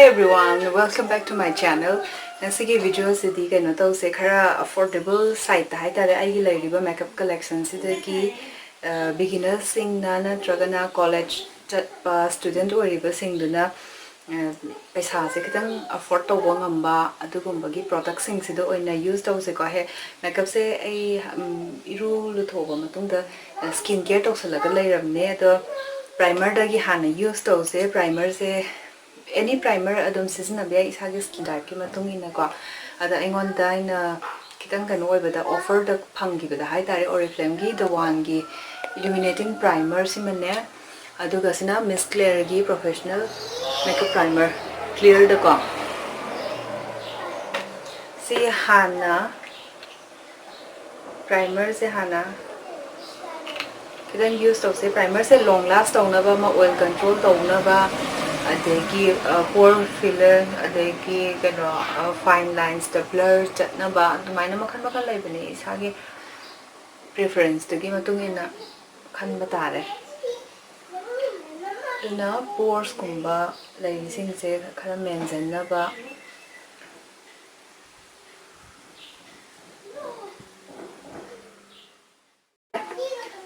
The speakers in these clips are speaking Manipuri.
Hi everyone, welcome back to my channel. Nasi video sidi kaino tause khara affordable site hai tare ai lairiba makeup collection sidagi beginners sing na natragana college student oriba singduna paisa se kitang afford tawba ngamba adugumbagi product sing sido oina use tause ko he makeup se ai iru lu thoba matungda skin care tawsalaga lairamne ado primer dagi hana use tause primer se any primer adum season abia isagi skin type ki matung ina ko ada engon da ina kitang kan oi bada offer da phangi bada hai tare oriflame gi the one gi illuminating primer simane aduga sina Miss Claire gi professional makeup primer clear da ko si hana primer se hana kitang use to se primer se long last tawna ba ma oil control tawna ba adegi pore filler adegi kano fine lines the blur chatna ba dumaina makhan makhan laibani isagi preference tagi matung ina khan batare duna pores kumba laising se khara mention na ba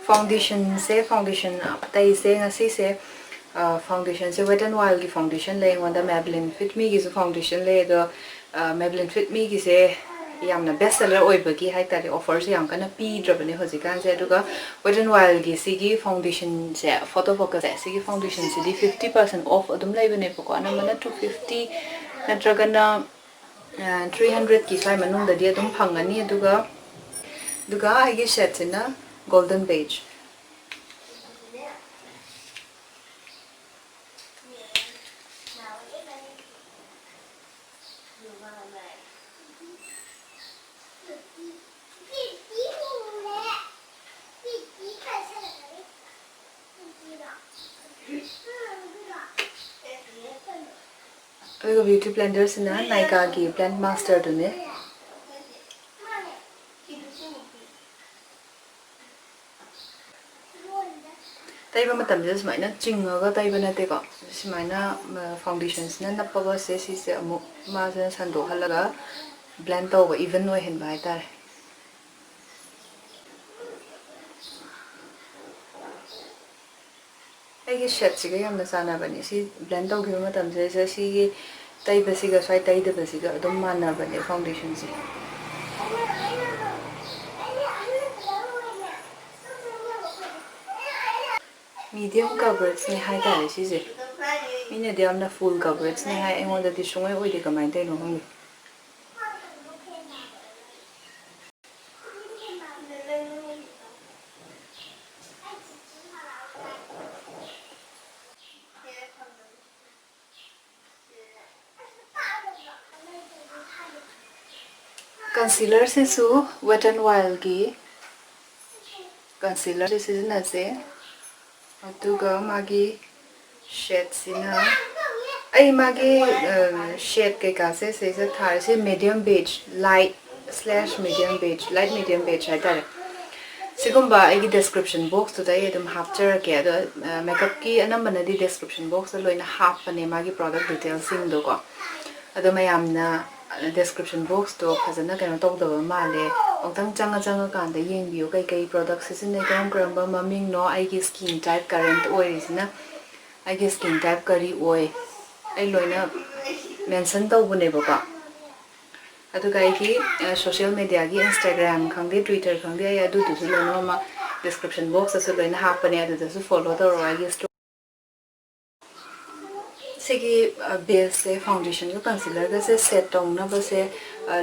foundation tai se ngasi se foundation se Wet&wild ki foundation le wanda Maybelline Fit Me ki foundation le do Maybelline Fit Me ki se yamna best seller oibagi hai tare offers yam kana pi drabane hojikan se aduga Wet&wild ki sigi foundation se photofocus se sigi foundation se di 50% off adum laibane poko anamana 250 natragana 300 ki sai manung da di adum phangani aduga ai shade na golden beige beauty blenders na Naika ki blend master dune taiba matam je sumaina chingaga taiba nate ko sumaina foundations na napaga se si se amu ma se sando halaga blend tawba even no hen bai tare ai shade siga yamna sana bani si blend taw gi matam je si taiba siga sai taida basiga adum mana bani foundation si medium coverage ne hai tare si je ina de amna full coverage ne hai engon da di sungai oi de kamai dai no hang concealer se su Wet&wild ki concealer se na se aduga magi shade sina ai magi shade ke ka se thar se medium beige light / medium beige light medium beige hai tare sigumba ai description box to dai edum hapchar ke ado makeup ki anambana di description box loina hapane magi product details sing do ko ado mayamna description box to phajana kano tawdaba male ongtang changa kanda yengbiyo kai products isine kram maming no ai gi skin type current oirisina ai gi skin type kari oi ai loina mention tawbune baka adu kai gi social media gi Instagram khangde Twitter khangde ai adu du lono ma description box asu loina hapane adu su follow tawro ai gi segi base foundation ko concealer ga se set tong na ba se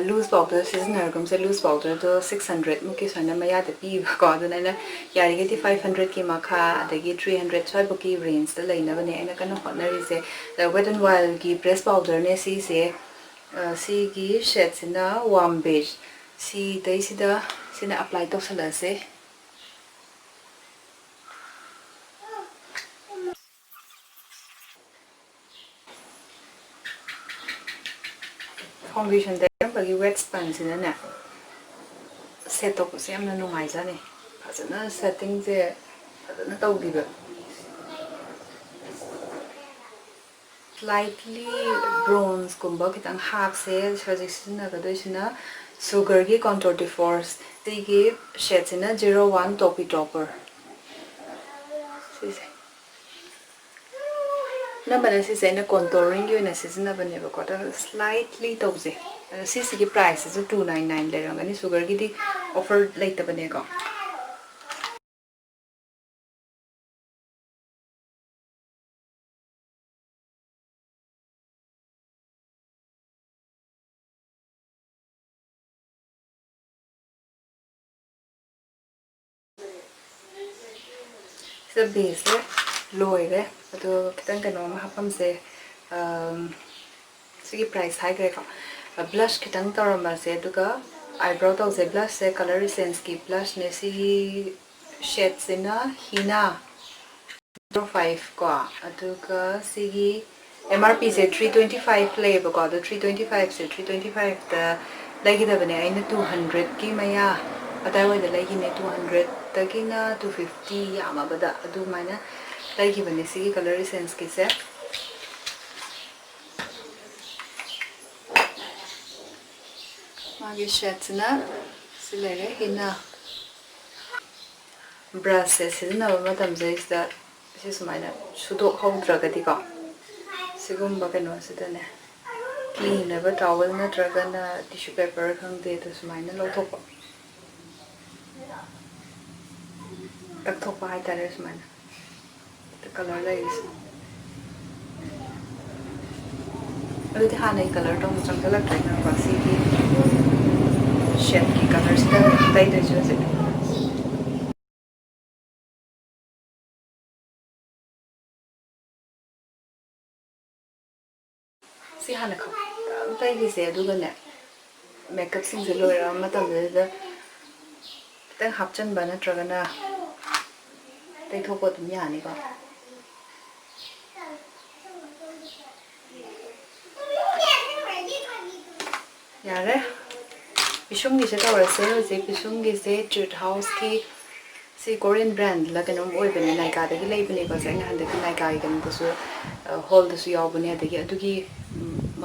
loose powder seasoner gum se loose powder to 600 muki sana maya de pi ko aduna na yari ge 500 ki makha adagi 300 choi buki range da laina bane aina kana hotnari se Wet&wild ki press powder ne si se si gi shade sina warm beige si dai sida sina apply to sala se foundation da bagi wet sponge na na set up se amna nungai jane phajana setting je phajana tawdiba slightly bronze kumba kitang half se suggestion na gadisina sugar gi contour de force tigi shades in a 01 taupe topper number is in a contouring you in a season of a never got a slightly dosy CC price is a 299 later and sugar giddy offered later banego. The base low there, but the Kitangan happen say Sigi price high grade a blush kitang tarama say duga eyebrow to say blush say coloressence ki blush ne si shades in a heena 05 kwa aduga sigi MRP say 325 play because the 325 say 325 the lagi the bane aina 200 ki maya otherwise the lagi ne 200 tagina 250 yama bada adu mana lagi bane sigi coloressence ki se magi shades na silere hina brush is na matam is that this is mine sudok hawdragadi ka sigumba kano sidane clean never towel na dragana tissue paper khangde to mine lo thok tak thok pa hai tare mine the color is adi hanai color tong changala trainer ba si shade ki colors da dai de jose si hana khap tai gi se du ga ne makeup sing je loi ra matam de tang hapchan ba na tragana tai thopo tum ya ni ba yare pisum gi se ta ora se je pisum gi se etude house ki si Korean brand la kanom oi bane naika da gi lei bane ko sa nga hande ki naika gi kan ko su hall da su yaw bane da gi adu gi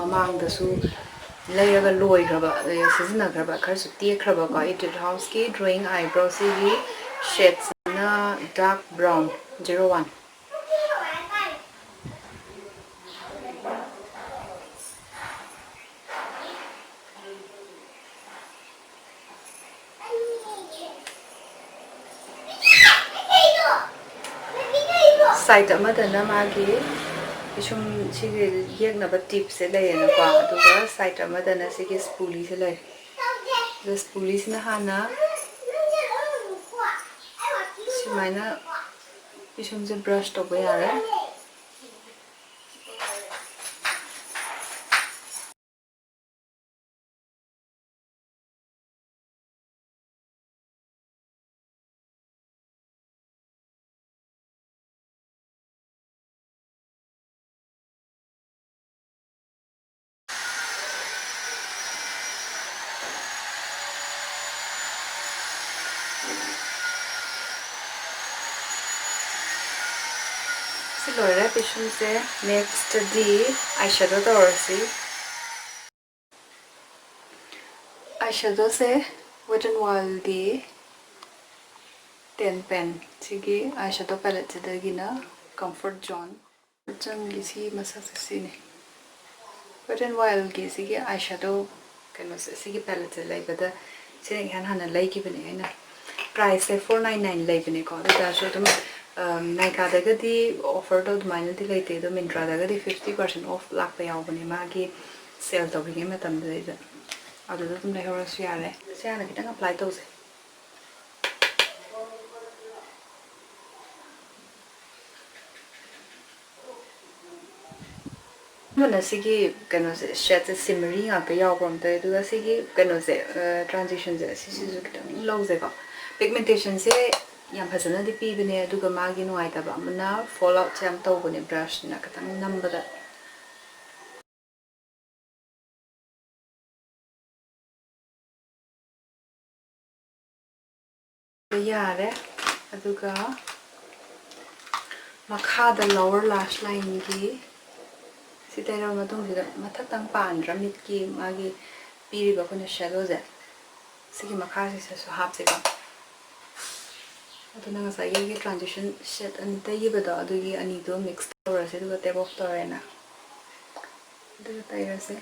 mamang da su layer loi graba season graba khar su tie khraba ko etude house ki drawing eyebrow si gi shades na dark brown 01 side amadana magi isum sigi yegna ba tip se lay na kwa aduga side amadana sigi spoolie se lay the spoolies na hana simaina isum se brush to ba yara Lore pisum se next di eyeshadow to orsi eyeshadow se Wet&wild di 10 pen sigi eyeshadow palette da gina comfort zone chang gi si masa si ne Wet&wild gi sigi eyeshadow kano se sigi palette lai bada sine han hana lai ki bane na price se 499 lai bane ko da so dum Naika daga di offer to mine di laite do Mintra daga di 50% off lak pa yaw bani magi sale to bringe matam de da adu do tum lai hora su yare se ana kitang apply to se mana sigi kano se shade shimmery nga ka yaw prom te du sigi kano se transition se si su kitang low se ko pigmentation se yam phasana di pi bane aduga magi nuai ta ba mana fallout cham to bane brush na katang number da yare aduga makha da lower lash line gi ꯁꯤ ꯇꯩꯔꯕ ꯃꯇꯨꯡꯁꯤꯗ ꯃꯊꯛꯇꯪ ꯄꯥꯟꯗ꯭ꯔꯥ ꯃꯤꯠꯀꯤ ꯃꯥꯒꯤ ꯄꯤꯔꯤꯕ ꯑꯩꯈꯣꯏꯅ ꯁꯦꯗꯣꯁꯦ ꯁꯤꯒꯤ ꯃꯈꯥꯁꯤꯗꯁꯨ ꯍꯥꯞꯁꯦꯀꯣ ꯑꯗꯨꯅ ꯉꯁꯥꯏꯒꯤ ꯇ꯭ꯔꯥꯟꯖꯤꯁꯟ ꯁꯦꯠ ꯑꯅꯤ ꯇꯩꯈꯤꯕꯗꯣ ꯑꯗꯨꯒꯤ ꯑꯅꯤꯗꯣ ꯃꯤꯛꯁ ꯇꯧꯔꯁꯦ ꯑꯗꯨꯒ ꯇꯦꯞ ꯑꯣꯐ ꯇꯧꯔꯦꯅ ꯑꯗꯨꯒ ꯇꯩꯔꯁꯦ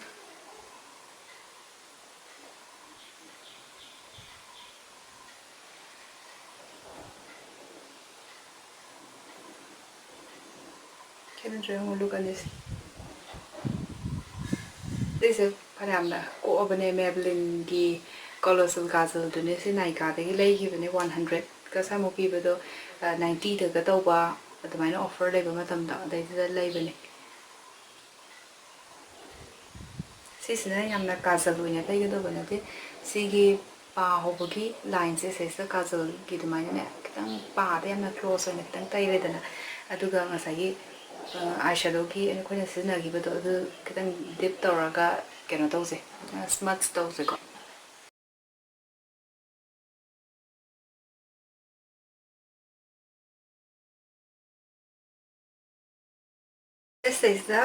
ꯈꯦꯠꯅꯗ꯭ꯔꯦ ꯑꯃꯨꯛ ꯂꯨꯛ ꯑꯅꯤꯁꯦ ꯁꯤꯁꯦ ꯐꯅꯌꯥꯝꯅ ꯀꯣꯛꯑꯕꯅꯦ ꯃꯦꯕꯂꯤꯟꯒꯤ ꯀꯣꯂꯣꯁꯜ ꯀꯥꯖꯜꯗꯨꯅꯦ ꯁꯤ ꯅꯥꯏꯀꯥꯗꯒꯤ ꯂꯩꯈꯤꯕꯅꯦ 100ꯒ ꯁꯥꯃꯨꯛ ꯄꯤꯕꯗꯣ 90ꯗꯒ ꯇꯧꯕ ꯑꯗꯨꯃꯥꯏꯅ ꯑꯣꯐꯔ ꯂꯩꯕ ꯃꯇꯝꯗ ꯑꯗꯩꯗꯨꯗ ꯂꯩꯕꯅꯦ ꯁꯤꯁꯤꯅ ꯌꯥꯝꯅ ꯀꯥꯖꯜ ꯑꯣꯏꯅ ꯇꯩꯒꯗꯧꯕ ꯅꯠꯇꯦ ꯁꯤꯒꯤ ꯄꯥ ꯍꯧꯕꯒꯤ ꯂꯥꯏꯟꯁꯦ ꯁꯤꯁꯤꯗ ꯀꯥꯖꯜꯒꯤ ꯑꯗꯨꯃꯥꯏꯅꯅꯦ ꯈꯤꯇꯪ ꯄꯥꯗ ꯌꯥꯝꯅ ꯀ꯭ꯂꯣꯁ ꯑꯣꯏꯅ ꯈꯤꯇꯪ ꯇꯩꯔꯦꯗꯅ ꯑꯗꯨꯒ ꯉꯁꯥꯏꯒꯤ ꯑꯥꯏꯁꯦꯗꯣꯒꯤ ꯑꯩꯈꯣꯏꯅ ꯁꯤꯖꯤꯟꯅꯈꯤꯕꯗꯣ ꯑꯗꯨ ꯈꯤꯇꯪ ꯗꯤꯞ ꯇꯧꯔꯒ ꯀꯩꯅꯣ ꯇꯧꯁꯦ ꯁ꯭ꯃꯠꯁ ꯇꯧꯁꯦꯀꯣ ꯁꯤꯁꯤꯗ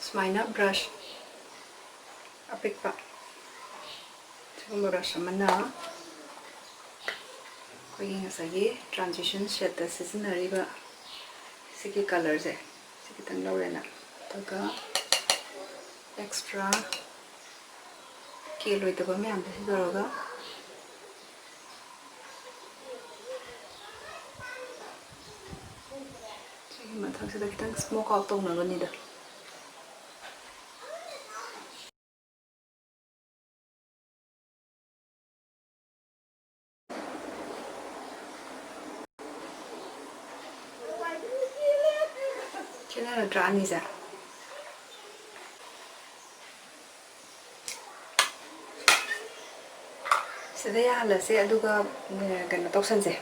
ꯁꯨꯃꯥꯏꯅ ꯕ꯭ꯔꯁ ꯑꯄꯤꯛꯄ ꯁꯤꯒꯨꯝꯕ ꯕ꯭ꯔꯁ ꯑꯃꯅ ꯑꯩꯈꯣꯏꯒꯤ ꯉꯁꯥꯏꯒꯤ ꯇ꯭ꯔꯥꯟꯖꯤꯁꯟ ꯁꯦꯠꯇ ꯁꯤꯖꯤꯟꯅꯔꯤꯕ ꯁꯤꯒꯤ ꯀꯂꯔꯁꯦ ꯁꯤ ꯈꯤꯇꯪ ꯂꯧꯔꯦꯅ ꯑꯗꯨꯒ ꯑꯦꯛꯁꯇ꯭ꯔꯥ ꯀꯦꯜꯂꯣꯏꯗꯕ ꯃꯌꯥꯝꯗꯣ ꯁꯤꯗꯧꯔꯒ ꯁꯤꯒꯤ ꯃꯊꯛꯁꯤꯗ ꯈꯤꯇꯪ ꯁ꯭ꯃꯣꯛ ꯑꯥꯎꯠ ꯇꯧꯅꯕꯅꯤꯗ ꯈꯦꯠꯅꯔꯗ꯭ꯔꯥ ꯑꯅꯤꯁꯦ ꯁꯤꯗ ꯌꯥꯍꯜꯂꯁꯦ ꯑꯗꯨꯒ ꯀꯩꯅꯣ ꯇꯧꯁꯟꯁꯦ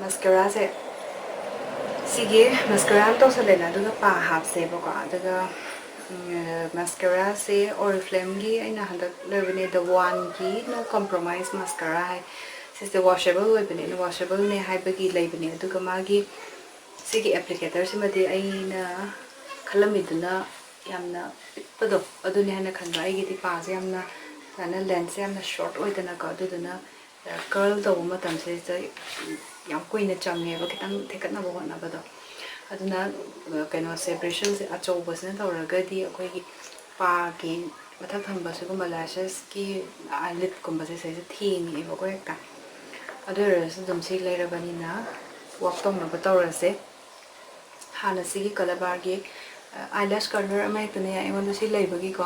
ꯃꯁꯀꯔꯥꯁꯦ ꯁꯤꯒꯤ ꯃꯁꯀꯔꯥ ꯑꯃ ꯇꯧꯁꯜꯂꯦꯅ ꯑꯗꯨꯒ ꯄꯥ ꯍꯥꯞꯁꯦꯕꯀꯣ ꯑꯗꯨꯒ ꯃꯁꯀꯔꯥꯁꯦ ꯑꯣꯔꯤꯐ꯭ꯂꯦꯝꯒꯤ ꯑꯩꯅ ꯍꯟꯗꯛ ꯂꯩꯕꯅꯦ ꯗ ꯋꯥꯟꯒꯤ ꯅꯣ ꯀꯝꯄ꯭ꯔꯣꯃꯥꯏꯁ ꯃꯁꯀꯔꯥ ꯍꯥꯏ ꯁꯤꯁꯦ ꯋꯥꯁꯦꯕꯜ ꯑꯣꯏꯕꯅꯦ ꯋꯥꯁꯦꯕꯜꯅꯦ ꯍꯥꯏꯕꯒꯤ ꯂꯩꯕꯅꯦ ꯑꯗꯨꯒ ꯃꯥꯒꯤ ꯁꯤꯒꯤ ꯑꯦꯄ꯭ꯂꯤꯀꯦꯇꯔꯁꯤꯃꯗꯤ ꯑꯩꯅ ꯈꯜꯂꯝꯃꯤꯗꯨꯅ ꯌꯥꯝꯅ ꯄꯤꯛꯄꯗꯣ ꯑꯗꯨꯅꯦ ꯍꯥꯏꯅ ꯈꯟꯕ ꯑꯩꯒꯤꯗꯤ ꯄꯥꯁꯦ ꯌꯥꯝꯅ ꯁꯨꯃꯥꯏꯅ ꯂꯦꯟꯁꯁꯦ ꯌꯥꯝꯅ ꯁꯣꯔꯠ ꯑꯣꯏꯗꯅꯀꯣ ꯑꯗꯨꯗꯨꯅ ꯀꯔꯜ ꯇꯧꯕ ꯃꯇꯝꯁꯤꯗ ꯌꯥꯝ ꯀꯨꯏꯅ ꯆꯪꯉꯦꯕ ꯈꯤꯇꯪ ꯊꯦꯛꯀꯠꯅꯕ ꯍꯣꯠꯅꯕꯗꯣ ꯑꯗꯨꯅ ꯀꯩꯅꯣꯁꯦ ꯕ꯭ꯔꯤꯁꯜꯁꯦ ꯑꯆꯧꯕꯁꯤꯅ ꯇꯧꯔꯒꯗꯤ ꯑꯩꯈꯣꯏꯒꯤ ꯄꯥꯒꯤ ꯃꯊꯛ ꯊꯪꯕ ꯁꯤꯒꯨꯝꯕ ꯂꯦꯁꯦꯁꯀꯤ ꯂꯤꯠꯀꯨꯝꯕꯁꯦ ꯁꯤꯁꯦ ꯊꯦꯡꯉꯦꯕꯀꯣ ꯍꯦꯛꯇ ꯑꯗꯨ ꯑꯣꯏꯔꯁꯨ ꯑꯗꯨꯝ ꯁꯤ ꯂꯩꯔꯕꯅꯤꯅ ꯋꯥꯛ ꯇꯧꯅꯕ ꯇꯧꯔꯁꯦ ꯍꯥꯟꯅ ꯁꯤꯒꯤ ꯀꯂꯔꯕꯥꯔꯒꯤ ꯑꯥꯏꯂꯦꯁ ꯀꯂꯔ ꯑꯃ ꯍꯦꯛꯇꯅꯦ ꯑꯩꯉꯣꯟꯗ ꯁꯤ ꯂꯩꯕꯒꯤꯀꯣ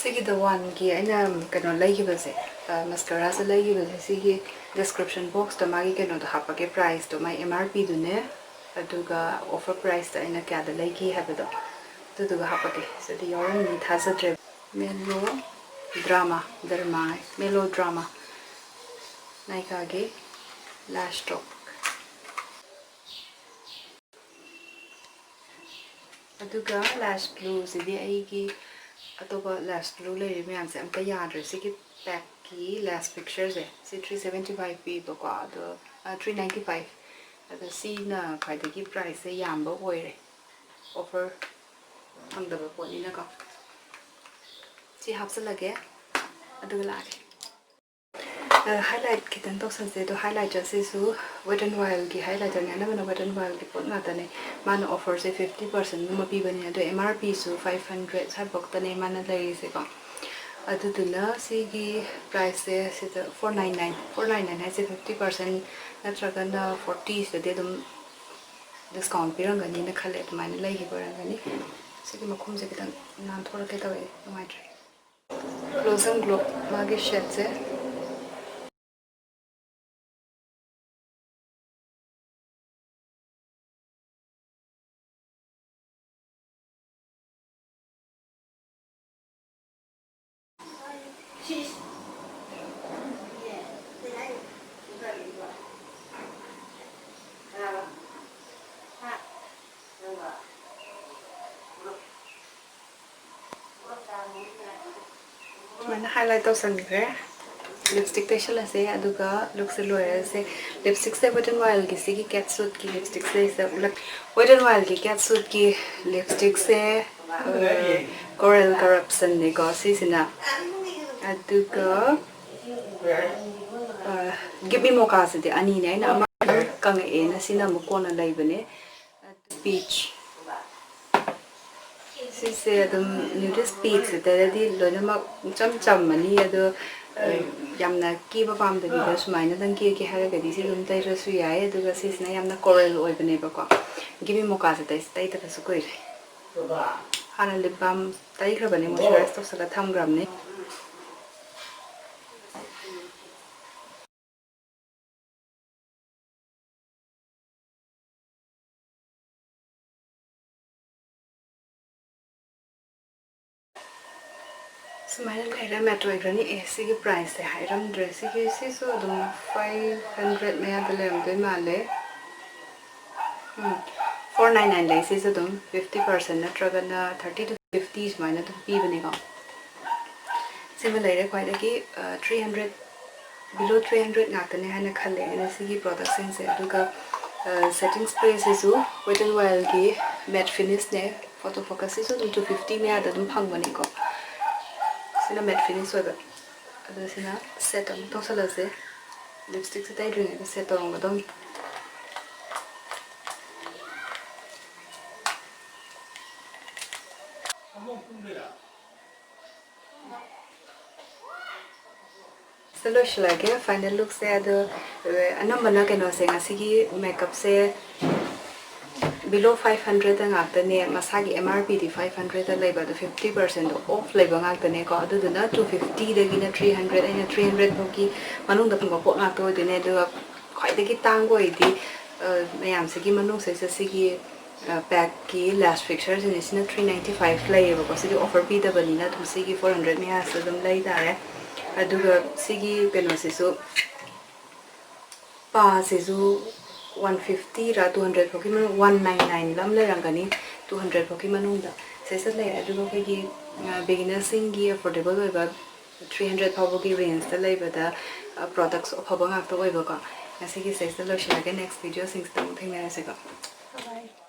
ꯁꯤꯒꯤ ꯗ ꯋꯥꯟꯒꯤ ꯑꯩꯅ ꯀꯩꯅꯣ ꯂꯩꯈꯤꯕꯁꯦ ꯃꯁꯀꯔꯥꯁꯦ ꯂꯩꯈꯤꯕꯁꯦ ꯁꯤꯒꯤ ꯗꯤꯁꯀ꯭ꯔꯤꯞꯁꯟ ꯕꯣꯛꯁꯇ ꯃꯥꯒꯤ ꯀꯩꯅꯣꯗꯣ ꯍꯥꯞꯄꯒꯦ ꯄ꯭ꯔꯥꯏꯁꯇꯣ ꯃꯥꯒꯤ MRPꯗꯨꯅꯦ ꯑꯗꯨꯒ ꯑꯣꯐꯔ ꯄ꯭ꯔꯥꯏꯁꯇ ꯑꯩꯅ ꯀꯌꯥꯗ ꯂꯩꯈꯤ ꯍꯥꯏꯕꯗꯣ ꯑꯗꯨꯗꯨꯒ ꯍꯥꯞꯄꯒꯦ ꯁꯤꯗꯤ ꯌꯥꯎꯔꯝꯃꯤ ꯊꯥꯖꯗ꯭ꯔꯦ ꯃꯦꯂꯣꯗ꯭ꯔꯥꯃꯥ ꯅꯥꯏꯀꯥꯒꯤ ꯂꯥꯁ ꯇꯣꯞ ꯑꯗꯨꯒ ꯂꯥꯁ ꯕ꯭ꯂꯨꯁꯤꯗꯤ ꯑꯩꯒꯤ ꯑꯇꯣꯞꯄ ꯂꯥꯁ ꯕ꯭ꯂꯨ ꯂꯩꯔꯤꯕ ꯃꯌꯥꯝꯁꯦ ꯑꯝꯇ ꯌꯥꯗ꯭ꯔꯦ ꯁꯤꯒꯤ ꯄꯦꯛꯀꯤ ꯂꯥꯁ ꯄꯤꯛꯆꯔꯁꯦ ꯁꯤ 375 ꯄꯤꯕꯀꯣ ꯑꯗꯣ 395 ꯑꯗꯣ ꯁꯤꯅ ꯈ꯭ꯋꯥꯏꯗꯒꯤ ꯄ꯭ꯔꯥꯏꯁꯁꯦ ꯌꯥꯝꯕ ꯑꯣꯏꯔꯦ ꯑꯣꯐꯔ ꯐꯪꯗꯕ ꯄꯣꯠꯅꯤꯅꯀꯣ ꯁꯤ ꯍꯥꯞꯆꯤꯜꯂꯒꯦ ꯑꯗꯨꯒ ꯂꯥꯛꯑꯒꯦ ꯍꯥꯏꯂꯥꯏꯠ ꯈꯤꯇꯪ ꯇꯧꯁꯟꯁꯦ ꯑꯗꯣ ꯍꯥꯏꯂꯥꯏꯇꯔꯁꯤꯁꯨ ꯋꯦꯠ ꯑꯦꯟ ꯋꯥꯏꯜꯒꯤ ꯍꯥꯏꯂꯥꯏꯇꯔꯅꯦ ꯑꯅꯝꯕꯅ ꯋꯦꯠ ꯑꯦꯟ ꯋꯥꯏꯜꯒꯤ ꯄꯣꯠ ꯉꯥꯛꯇꯅꯦ ꯃꯥꯅ ꯑꯣꯐꯔꯁꯦ 50%ꯒꯨꯝꯕ ꯄꯤꯕꯅꯦ ꯑꯗꯣ MRPꯁꯨ 500 ꯁ꯭ꯋꯥꯏꯐꯥꯎꯇꯅꯦ ꯃꯥꯅ ꯂꯩꯔꯤꯁꯦꯀꯣ ꯑꯗꯨꯗꯨꯅ ꯁꯤꯒꯤ ꯄ꯭ꯔꯥꯏꯁꯁꯦ ꯁꯤꯗ 499 ꯍꯥꯏꯁꯦ 50% ꯅꯠꯇ꯭ꯔꯒꯅ 40 ꯁꯤꯗꯗꯤ ꯑꯗꯨꯝ ꯗꯤꯁꯀꯥꯎꯟ ꯄꯤꯔꯝꯒꯅꯤꯅ ꯈꯜꯂꯦ ꯑꯗꯨꯃꯥꯏꯅ ꯂꯩꯈꯤꯕ ꯑꯣꯏꯔꯝꯒꯅꯤ ꯁꯤꯒꯤ ꯃꯈꯨꯝꯁꯦ ꯈꯤꯇꯪ ꯅꯥꯟꯊꯣꯔꯛꯀꯦ ꯇꯧꯋꯦ ꯅꯨꯡꯉꯥꯏꯇ꯭ꯔꯦ ꯒ꯭ꯂꯣꯁ ꯑꯦꯟ ꯒ꯭ꯂꯣ ꯃꯥꯒꯤ ꯁꯦꯠꯁꯦ Mana highlight to sangre. Lipstick te shala se aduga look se loya se lipstick se Wet&wild ki sigi catsuit ki lipstick se Wet&wild ki catsuit ki lipstick se coral corruption ne ko si sina aduga give me mocha se de ani ne na ma kang e na sina mo ko na laibane beige si se adum nude speech te di lo na ma cham mani adu yamna ki ba pam de video sumaina dan ki hara ga di si dum tai ra su yae aduga sisna yamna coral oibane ba ko give me mocha se tai ta su koi hana lip balm tai khra bane moisturize to sala tham gram ne sumaina laira metro igrani AC ki price se hairam dress ki si so dum 500 me adale am de male 499 lay si so dum 50% na tragana 30 to 50 is mine to pi bane ko similar quite a 300 below 300 ngakane hana khale ena sigi product sense aduga setting spray sisu Wet&wild ki matte finish ne photofocus sisu 250 me ada dum phangmani ko sina matte finish oba adu sina set on to sala se lipstick se tai ring set on dom solution lage final look se adu anamana keno se ngasigi makeup se below 500 ngakane masagi MRP di 500 da leba the 50% off leba ngakane ko adu duna 250 dagi na 300 ina 300 boki manung da pang pot ngakto dine du khoi dagi tang go idi mayam sigi manung se sigi pack ki lash fixtures in isna 395 leba ko sigi offer bi da balina tu sigi 400 me asa dum lai dare aduga sigi keno sisu pa sisu 150 ra 200 poki man 199 lam le rangani 200 poki manung da sesa le aduga ko gi beginner singi affordable oiba 300 poki range da leba da products of habang after oiba ka asigi sesa lo share next video sings tam thing na se ka bye.